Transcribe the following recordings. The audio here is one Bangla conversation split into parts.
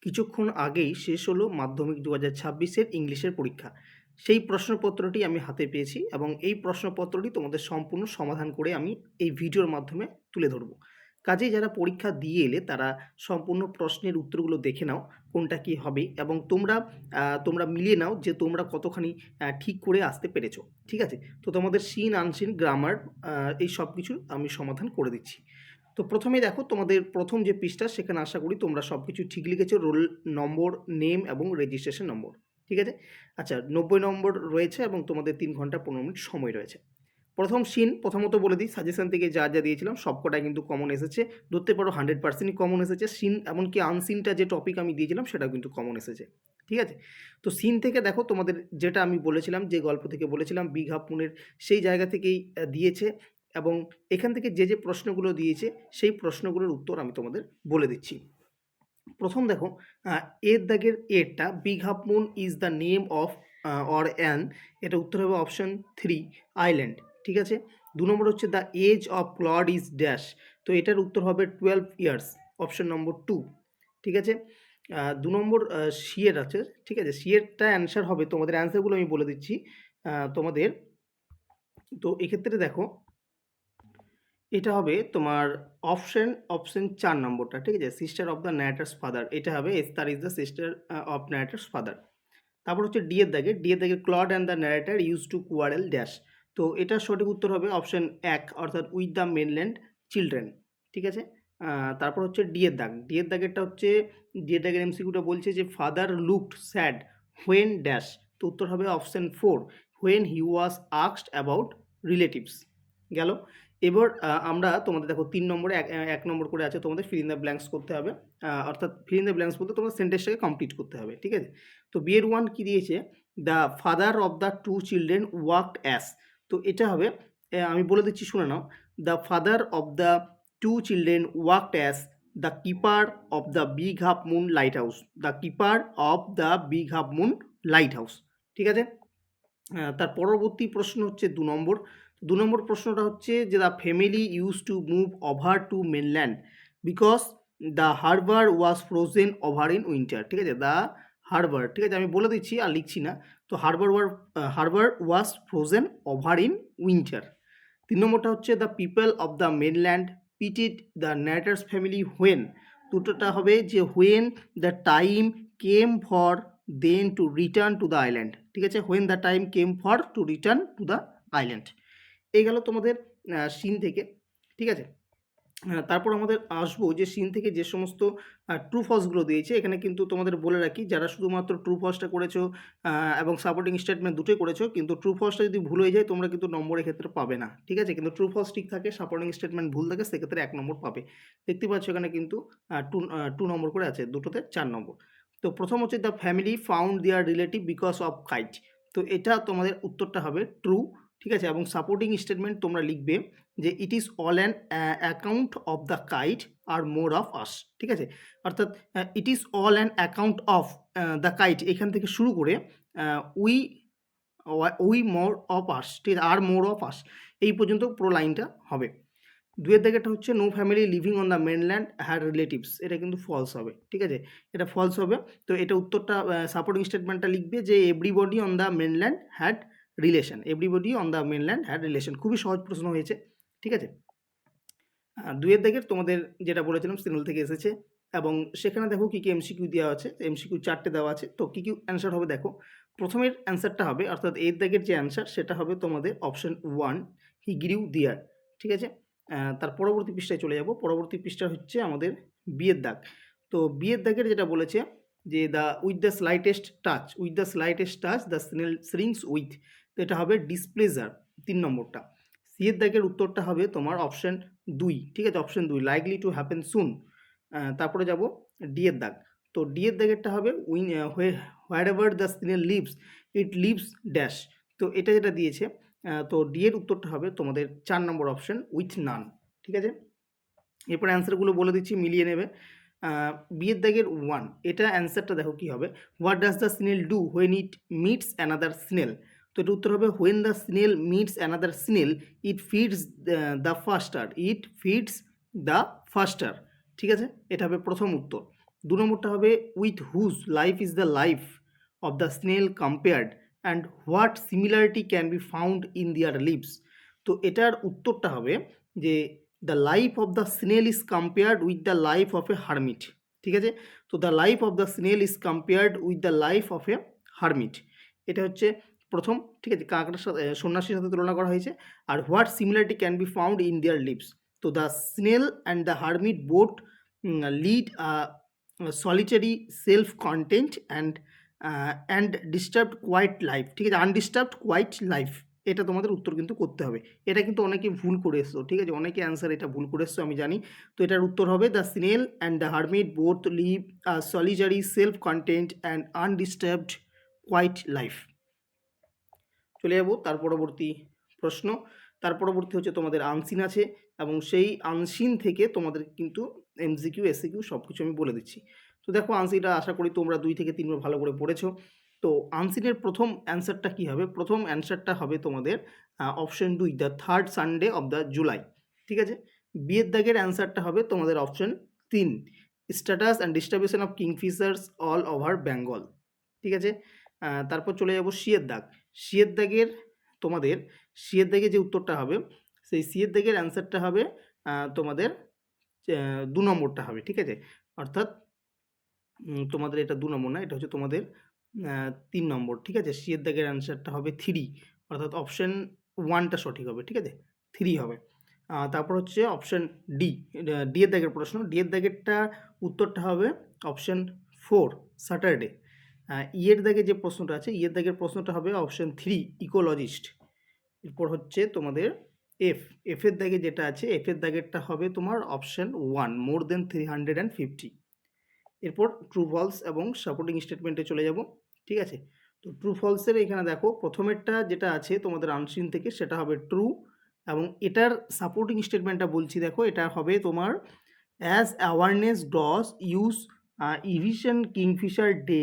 কিছুক্ষণ আগেই শেষ হলো মাধ্যমিক 2026-এর ইংলিশের পরীক্ষা। সেই প্রশ্নপত্রটি আমি হাতে পেয়েছি এবং এই প্রশ্নপত্রটি তোমাদের সম্পূর্ণ সমাধান করে আমি এই ভিডিওর মাধ্যমে তুলে ধরব। কাজেই যারা পরীক্ষা দিয়ে এলে তারা সম্পূর্ণ প্রশ্নের উত্তরগুলো দেখে নাও, কোনটা কী হবে এবং তোমরা মিলিয়ে নাও যে তোমরা কতখানি ঠিক করে আসতে পেরেছো। ঠিক আছে? তো তোমাদের সিন, আনসিন, গ্রামার এই সব কিছু আমি সমাধান করে দিচ্ছি। তো প্রথমেই দেখো তোমাদের প্রথম যে পৃষ্ঠা, সেখানে আশা করি তোমরা সব কিছু ঠিক লিখেছো, রোল নম্বর, নেম এবং রেজিস্ট্রেশন নম্বর। ঠিক আছে? আচ্ছা, 90 নম্বর রয়েছে এবং তোমাদের 3 ঘন্টা 15 মিনিট সময় রয়েছে। প্রথম সিন প্রথমত বলে দিই, সাজেশন থেকে যা দিয়েছিলাম সবকটাই কিন্তু কমন এসেছে। ধরতে পারো 100%ই কমন এসেছে। সিন এমনকি আনসিনটা যে টপিক আমি দিয়েছিলাম সেটাও কিন্তু কমন এসেছে। ঠিক আছে? তো সিন থেকে দেখো তোমাদের যেটা আমি বলেছিলাম, যে গল্প থেকে বলেছিলাম বিঘাপনের, সেই জায়গা থেকেই দিয়েছে এবং এখান থেকে যে প্রশ্নগুলো দিয়েছে সেই প্রশ্নগুলোর উত্তর আমি তোমাদের বলে দিচ্ছি। প্রথম দেখো, এর দাগের এরটা, big half moon is the name of or an, এটা উত্তর হবে অপশন 3, আইল্যান্ড। ঠিক আছে? 2 নম্বর হচ্ছে the age of cloud is dash, তো এটার উত্তর হবে 12 ইয়ার্স, অপশন নম্বর 2। ঠিক আছে? 2 নম্বর সিয়ের আছে। ঠিক আছে? সিয়েরটা অ্যান্সার হবে, তোমাদের অ্যান্সারগুলো আমি বলে দিচ্ছি তোমাদের। তো এক্ষেত্রে দেখো এটা হবে তোমার অপশন 4 নম্বরটা। ঠিক আছে? Sister of the narrator's father, এটা হবে Esther is the sister of narrator's father. তারপর হচ্ছে ডি এর দাগে Claude and the narrator use to quarrel dash, তো এটা সঠিক উত্তর হবে অপশন 1, অর্থাৎ উইথ দ্য মেনল্যান্ড চিলড্রেন। ঠিক আছে? তারপর হচ্ছে ডি এর দাগেরটা হচ্ছে, ডি এর দাগের এমসিকিউটা বলছে যে father looked sad when dash, তো উত্তর হবে option 4, when he was asked about relatives. গেল। এবার আমরা তোমাদের দেখো 3 নম্বরে 1 নম্বর করে আছে, তোমাদের ফিল ইন দ্য ব্ল্যাঙ্কস করতে হবে। অর্থাৎ ফিল ইন দ্য ব্ল্যাঙ্কস বলতে তোমাদের সেন্টেন্সটাকে কমপ্লিট করতে হবে। ঠিক আছে? তো বিয়ের 1 কি দিয়েছে, the father of the 2 children worked as, তো এটা হবে, আমি বলে দিচ্ছি শুনে নাও, the father of the 2 children worked as the keeper of the big half moon lighthouse, the keeper of the big half moon lighthouse. ঠিক আছে? তার পরবর্তী প্রশ্ন হচ্ছে 2 নম্বর। 2 নম্বর প্রশ্নটা হচ্ছে যে the family use to move over to mainland because the harbour was frozen over in winter. ঠিক আছে? দ্য হারবার, ঠিক আছে, আমি বলে দিচ্ছি আর লিখছি না। তো harbour was frozen over in winter. 3 নম্বরটা হচ্ছে the people of the mainland pitied the Natters family when, দুটোটা হবে যে when the time came for then to return to the island. ঠিক আছে? When the time came for to return to the island. এই গেল তোমাদের সিন থেকে। ঠিক আছে? তারপর আমাদের আসবো যে সিন থেকে যে সমস্ত ট্রু ফলসগুলো দিয়েছে, এখানে কিন্তু তোমাদের বলে রাখি, যারা শুধুমাত্র ট্রু ফলসটা করেছো এবং সাপোর্টিং স্টেটমেন্ট দুটোই করেছো, কিন্তু ট্রু ফলসটা যদি ভুল হয়ে যায় তোমরা কিন্তু নম্বরের ক্ষেত্রে পাবে না। ঠিক আছে? কিন্তু ট্রু ফলস ঠিক থাকে, সাপোর্টিং স্টেটমেন্ট ভুল থাকে, সেক্ষেত্রে 1 নম্বর পাবে। দেখতে পাচ্ছ এখানে কিন্তু টু নম্বর করে আছে, দুটোতে 4 নম্বর। তো প্রথম হচ্ছে the family found their relative because of kite, তো এটা তোমাদের উত্তরটা হবে ট্রু। ঠিক আছে? এবং সাপোর্টিং স্টেটমেন্ট তোমরা লিখবে যে it is all an account of the kite আর মোর অফ আস। ঠিক আছে? অর্থাৎ it is all an account of the kite, এখান থেকে শুরু করে we we more of us, ঠিক আছে, আর মোর অফ আস, এই পর্যন্ত পুরো লাইনটা হবে। 2 এর দাগেরটা হচ্ছে no family living on the mainland had relatives, এটা কিন্তু ফলস হবে। ঠিক আছে? এটা ফলস হবে। তো এটা উত্তরটা সাপোর্টিং স্টেটমেন্টটা লিখবে যে everybody on the mainland had relation, everybody on the mainland had relation, খুবই সহজ প্রশ্ন হয়েছে। ঠিক আছে? 2 এর দাগের তোমাদের যেটা বলেছিলাম সিগন্যাল থেকে এসেছে এবং সেখানে দেখো কী কী এমসিকিউ দেওয়া আছে, এমসিকিউ 4টে দেওয়া আছে। তো কী কী অ্যান্সার হবে দেখো, প্রথমের অ্যান্সারটা হবে, অর্থাৎ এর দাগের যে অ্যান্সার সেটা হবে তোমাদের অপশন 1, হি গ্রিউ দিয়ার। ঠিক আছে? তার পরবর্তী পৃষ্ঠায় চলে যাব। পরবর্তী পৃষ্ঠা হচ্ছে আমাদের বিয়ের দাগ। তো বিয়ের দাগের যেটা বলেছে যে the with the slightest touch, with the slightest touch the snail shrinks with, তো এটা হবে ডিসপ্লেজার, 3 নম্বরটা। সি এর দাগের উত্তরটা হবে তোমার অপশন 2। ঠিক আছে? অপশন 2, লাইকলি টু হ্যাপেন সুন। তারপরে যাব ডি এর দাগ। তো ডি এর দাগেরটা হবে wherever the snail leaves it leaves dash, তো এটা যেটা দিয়েছে, তো ডি এর উত্তরটা হবে তোমাদের 4 নম্বর অপশন উইথ নান। ঠিক আছে? এরপর অ্যান্সারগুলো বলে দিচ্ছি, মিলিয়ে নেবে। বিয়ের দাগের 1, এটা অ্যান্সারটা দেখো কী হবে, what does the snail do when it meets another snail, তো এটা উত্তর হবে when the snail meets another snail it feeds the faster, it feeds the faster. ঠিক আছে? এটা হবে প্রথম উত্তর। 2 নম্বরটা হবে with whose life is the life of the snail compared and what similarity can be found in their lives. তো এটার উত্তরটা হবে যে the life of the snail is compared with the life of a hermit. ঠিক আছে, তো the life of the snail is compared with the life of a hermit, এটা হচ্ছে প্রথম। ঠিক আছে, কাঁকড়ার সাথে সন্ন্যাসীর সাথে তুলনা করা হয়েছে। আর what similarity can be found in their lives, তো the snail and the hermit both lead solitary self content and disturbed quiet life. ঠিক আছে, আনডিস্টার্বড কোয়াইট লাইফ, এটা তোমাদের উত্তর কিন্তু করতে হবে। এটা কিন্তু অনেকে ভুল করে এসছো, ঠিক আছে, অনেকে অ্যান্সার এটা ভুল করে এসছো আমি জানি। তো এটার উত্তর হবে the snail and the hermit both live solitary self content and undisturbed quiet life. চলে যাব তার পরবর্তী প্রশ্ন। তার পরবর্তী হচ্ছে তোমাদের আনসিন আছে, এবং সেই আনসিন থেকে তোমাদের কিন্তু এমসিকিউ এসিকিউ সব কিছু আমি বলে দিচ্ছি। তো দেখো আনসিনটা আশা করি তোমরা 2 থেকে 3 বার ভালো করে পড়েছো। তো আনসিনের প্রথম অ্যান্সারটা কী হবে? প্রথম অ্যান্সারটা হবে তোমাদের option 2, the third Sunday of the July. ঠিক আছে, বিয়ের দাগের অ্যান্সারটা হবে তোমাদের option 3, status and distribution of kingfishers all over Bengal. ঠিক আছে, তারপর চলে যাব সিয়ের দাগ। সিয়ের দাগের তোমাদের সিয়ের দাগে যে উত্তরটা হবে, সেই সিয়ের দাগের অ্যান্সারটা হবে তোমাদের 2 নম্বরটা হবে। ঠিক আছে, অর্থাৎ তোমাদের এটা 2 নম্বর না, এটা হচ্ছে তোমাদের 3 নম্বর। ঠিক আছে, সিয়ের দাগের অ্যান্সারটা হবে 3, অর্থাৎ অপশন 1টা সঠিক হবে। ঠিক আছে, 3 হবে। তারপর হচ্ছে অপশন ডি, ডি এর দাগের প্রশ্ন। ডি এর দাগেরটা উত্তরটা হবে অপশন 4, স্যাটারডে। ইয়ের দাগে যে প্রশ্নটা আছে, ইয়ের দাগের প্রশ্নটা হবে অপশন 3, ইকোলজিস্ট। এরপর হচ্ছে তোমাদের এফের দাগে যেটা আছে, এফের দাগেরটা হবে তোমার অপশন 1, মোর দেন 350। এরপর ট্রু ফলস এবং সাপোর্টিং স্টেটমেন্টে চলে যাব। ঠিক আছে, তো ট্রু ফলসের এখানে দেখো প্রথমেরটা যেটা আছে তোমাদের আনসিন থেকে, সেটা হবে ট্রু, এবং এটার সাপোর্টিং স্টেটমেন্টটা বলছি দেখো, এটা হবে তোমার as awareness does use evasion kingfisher day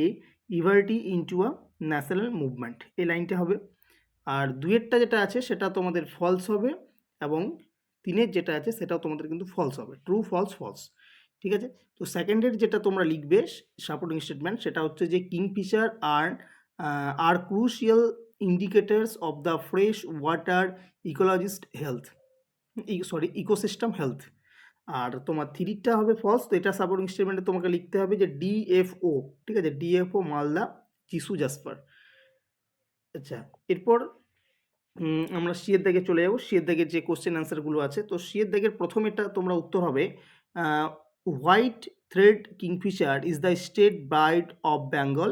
every into a national movement, এই লাইনটা হবে। আর 2এরটা যেটা আছে সেটা তোমাদের ফলস হবে, এবং 3এর যেটা আছে সেটাও তোমাদের কিন্তু ফলস হবে, ট্রু ফলস ফলস। ঠিক আছে, তো সেকেন্ডের যেটা তোমরা লিখবে সাপোর্টিং স্টেটমেন্ট, সেটা হচ্ছে যে kingfisher are crucial indicators of the fresh water ecologists health, ecosystem health. আর তোমার 3টা হবে ফলস, তো এটা সাপোর্টিং স্টেটমেন্টে তোমাকে লিখতে হবে যে ডিএফও। ঠিক আছে, ডিএফও মালদা চিসু জাসপার। আচ্ছা, এরপর আমরা সিয়ের দাগে চলে যাব। সিয়ের দাগের যে কোশ্চেন অ্যান্সারগুলো আছে, তো সিয়ের দাগের প্রথমেরটা তোমরা উত্তর হবে white thread Kingfisher is the state bird of Bengal,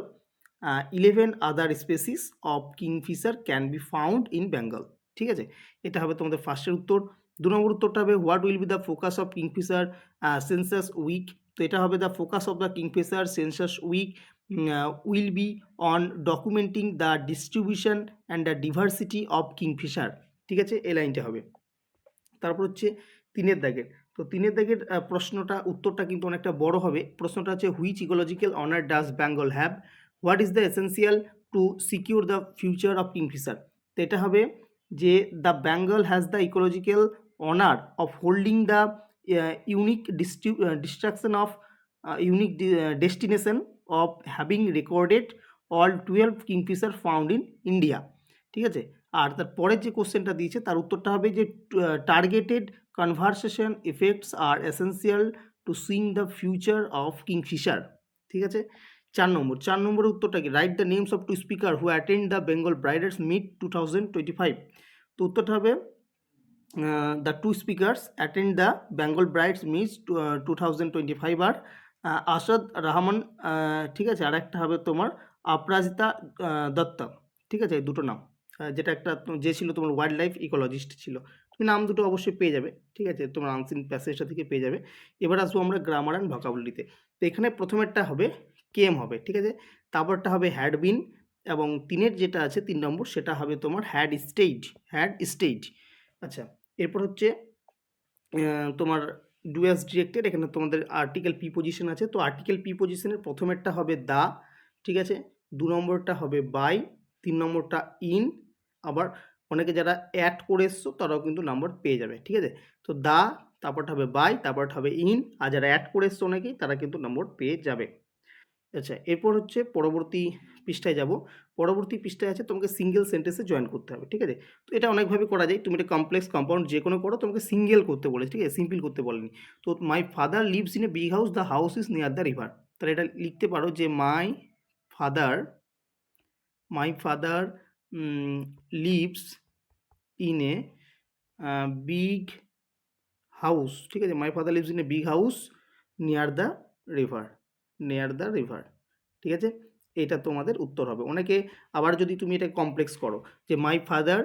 11 other species of Kingfisher can be found in Bengal. ঠিক আছে, এটা হবে তোমাদের ফার্স্টের উত্তর। 2 নম্বর উত্তরটা হবে what will be the focus of kingfisher census week, তো এটা হবে the focus of the kingfisher census week will be on documenting the distribution and the diversity of kingfisher। ঠিক আছে, এই লাইনটা হবে। তারপর হচ্ছে 3এর দাগের, তো 3এর দাগের প্রশ্নটা উত্তরটা কিন্তু অনেকটা বড় হবে। প্রশ্নটা হচ্ছে which ecological honour does Bengal have, what is the essential to secure the future of Kingfisher, তো এটা হবে যে the Bengal has the ecological honour of holding the unique destruction of unique destination of having recorded all 12 kingfisher found in India। ঠিক আছে, আর তারপরের যে কোশ্চেনটা দিয়েছে তার উত্তরটা হবে যে targeted conversation effects are essential to sing the future of kingfisher. ঠিক আছে, 4 নম্বরের উত্তরটা কি, write the names of 2 speaker who attend the Bengal birders meet 2025। তো উত্তরটা হবে the 2 speakers attend the Bengal birds meet 2025 are Asad Rahman. ঠিক আছে, আর একটা হবে তোমার অপরাজিতা দত্তা। ঠিক আছে, এই দুটো নাম, যেটা একটা যে ছিল তোমার ওয়াইল্ড লাইফ ইকোলজিস্ট ছিল, তুমি নাম দুটো অবশ্যই পেয়ে যাবে। ঠিক আছে, তোমার আনসিন প্যাসেজটা থেকে পেয়ে যাবে। এবার আসবো আমরা গ্রামার অ্যান্ড ভোকাবুলারিতে। তো এখানে প্রথমেরটা হবে কেম হবে। ঠিক আছে, তারপরটা হবে হ্যাড বিন, এবং 3এর যেটা আছে 3 নম্বর সেটা হবে তোমার হ্যাড স্টেট। আচ্ছা, এরপর হচ্ছে তোমার ডুয়াস ডিরেক্টেড, এখানে তোমাদের আর্টিকেল পি পজিশন আছে, তো আর্টিকেল পি পজিশনের প্রথমেরটা হবে দা। ঠিক আছে, 2 নম্বরটা হবে বাই, 3 নম্বরটা ইন, আবার অনেকে যারা অ্যাড করে এসছো তারাও কিন্তু নাম্বার পেয়ে যাবে। ঠিক আছে, তো দা, তারপরটা হবে বাই, তারপরটা হবে ইন, আর যারা অ্যাড করে এসছে অনেকেই তারা কিন্তু নম্বর পেয়ে যাবে। আচ্ছা, এরপর হচ্ছে পরবর্তী পৃষ্ঠায় যাব। পরবর্তী পৃষ্ঠায় আছে তোমাকে সিঙ্গেল সেন্টেন্সে জয়েন করতে হবে, ঠিক আছে? তো এটা অনেকভাবে করা যায়, তুমি এটা কমপ্লেক্স কম্পাউন্ড যে কোনো করো, তোমাকে সিঙ্গেল করতে বলেছে, ঠিক আছে? সিম্পল করতে বলেনি। তো my father lives in a big house, the house is near the river. তাহলে এটা লিখতে পারো যে father my father lives in a big house, ঠিক আছে? My father lives in a big house near the river, ঠিক আছে? এটা তোমাদের উত্তর হবে। অনেকে আবার যদি তুমি এটা কমপ্লেক্স করো যে মাই ফাদার,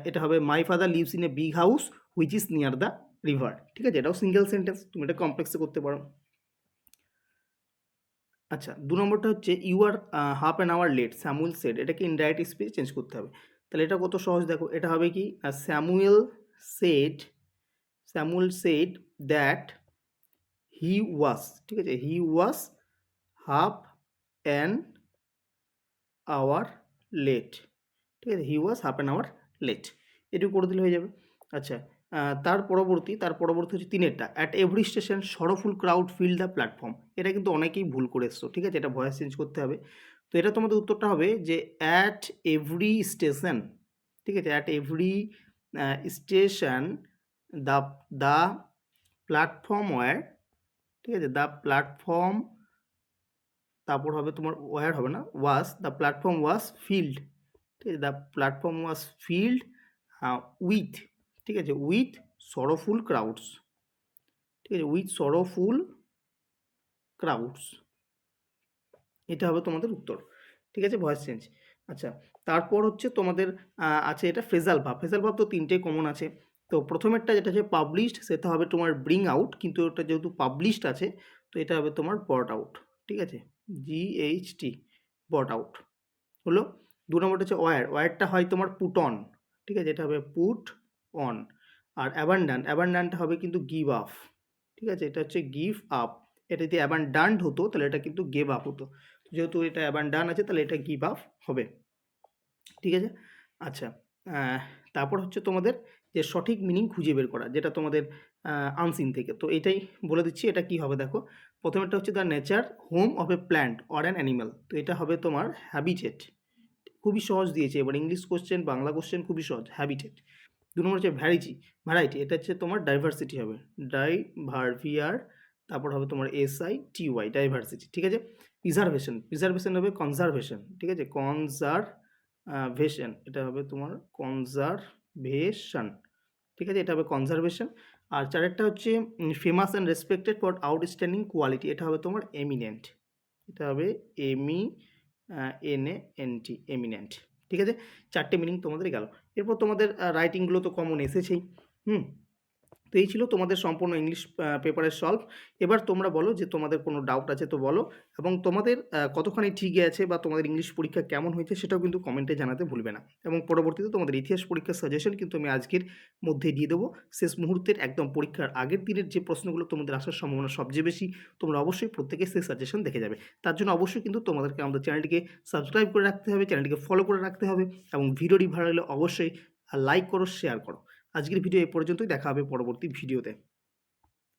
এটা হবে my father lives in a big house which is near the river, ঠিক আছে? এটাও সিঙ্গেল সেন্টেন্স, তুমি এটা কমপ্লেক্সে করতে পারো। আচ্ছা, 2 নম্বরটা হচ্ছে you are half an hour late, Samuel said. এটাকে ইনডাইরেক্ট স্পিচ চেঞ্জ করতে হবে। তাহলে এটা কত সহজ দেখো, এটা হবে কি Samuel said that he was, ঠিক আছে? He was half an hour late, ঠিক আছে? He was half an hour late, এটুকু করে দিলে হয়ে যাবে। আচ্ছা, তার পরবর্তী হচ্ছে 3-এরটা, at every station sorrowful crowd fill the platform. এটা কিন্তু অনেকেই ভুল করে এসছো, ঠিক আছে? এটা ভয়েস চেঞ্জ করতে হবে। তো এটা তোমাদের উত্তরটা হবে যে অ্যাট এভরি স্টেশন, ঠিক আছে? At every station the the platform were, ঠিক আছে? দ্য প্ল্যাটফর্ম, তারপর হবে তোমার ওয়্যার হবে না, ওয়াজ, দ্য প্ল্যাটফর্ম ওয়াজ ফিল্ড, ঠিক আছে? The platform was filled with, ঠিক আছে? উইথ সরোফুল ক্রাউডস, ঠিক আছে? উইথ সরোফুল ক্রাউডস, এটা হবে তোমাদের উত্তর, ঠিক আছে? Voice change. আচ্ছা, তারপর হচ্ছে তোমাদের আছে এটা ফ্রেজাল ভার্ব। ফ্রেজাল ভার্ব তো 3টেই কমন আছে। তো প্রথমেরটা যেটা হচ্ছে পাবলিশড, সেটা হবে তোমার ব্রিং আউট, কিন্তু ওটা যেহেতু পাবলিশড আছে তো এটা হবে তোমার বট আউট, ঠিক আছে? GHT, বট আউট হলো। 2 নম্বরটা হচ্ছে ওয়্যারটা হয় তোমার পুট অন, ঠিক আছে? এটা হবে পুট অন। আর অ্যাবান্ডানটা হবে কিন্তু গিভ আপ, ঠিক আছে? এটা হচ্ছে গিভ আপ। এটা যদি অ্যাবান্ডান্ড হতো তাহলে এটা কিন্তু গেভ আপ হতো, যেহেতু এটা অ্যাবান্ডান আছে তাহলে এটা গিভ আপ হবে, ঠিক আছে? আচ্ছা, তারপর হচ্ছে তোমাদের যে সঠিক মিনিং খুঁজে বের করা, যেটা তোমাদের আনসিন থেকে। তো এটাই বলে দিচ্ছি, এটা কি হবে দেখো। প্রথমেরটা হচ্ছে the nature home of A plant or an animal. তো এটা হবে তোমার হ্যাবিটেট, খুবই সহজ দিয়েছে। এবার ইংলিশ কোশ্চেন, বাংলা কোশ্চেন খুবই সহজ, হ্যাবিটেট। 2 নম্বর হচ্ছে ভ্যারাইটি, এটা হচ্ছে তোমার ডাইভার্সিটি হবে, ডাইভারভিয়ার, তারপর হবে তোমার SITY, ডাইভার্সিটি, ঠিক আছে? প্রিজার্ভেশন হবে কনজারভেশন, ঠিক আছে? কনজারভেশন, এটা হবে তোমার কনজারভেশন, ঠিক আছে? এটা হবে কনজারভেশন। আর 4-এরটা হচ্ছে famous and respected for outstanding quality, এটা হবে তোমার এমিনেন্ট, এটা হবে NANT, এমিনেন্ট, ঠিক আছে? 4টে মিনিং তোমাদের গেল। এরপর তোমাদের রাইটিংগুলো তো কমন এসেছেই। তো এই ছিল তোমাদের সম্পূর্ণ ইংলিশ পেপারের সলভ। এবার তোমরা বলো যে তোমাদের কোনো ডাউট আছে তো বলো, এবং তোমাদের কতখানি ঠিক আছে বা তোমাদের ইংলিশ পরীক্ষা কেমন হয়েছে সেটাও কিন্তু কমেন্টে জানাতে ভুলবে না। এবং পরবর্তীতে তোমাদের ইতিহাস পরীক্ষার সাজেশন কিন্তু আমি আজকের মধ্যে দিয়ে দেবো। শেষ মুহূর্তের একদম পরীক্ষার আগের দিনের যে প্রশ্নগুলো তোমাদের আসার সম্ভাবনা সবচেয়ে বেশি, তোমরা অবশ্যই প্রত্যেকে সেই সাজেশন দেখে যাবে। তার জন্য অবশ্যই কিন্তু তোমাদেরকে আমাদের চ্যানেলটিকে সাবস্ক্রাইব করে রাখতে হবে, চ্যানেলটিকে ফলো করে রাখতে হবে, এবং ভিডিওটি ভালো লাগলে অবশ্যই লাইক করো, শেয়ার করো। আজকের ভিডিও এই পর্যন্তই, দেখা হবে পরবর্তী ভিডিওতে।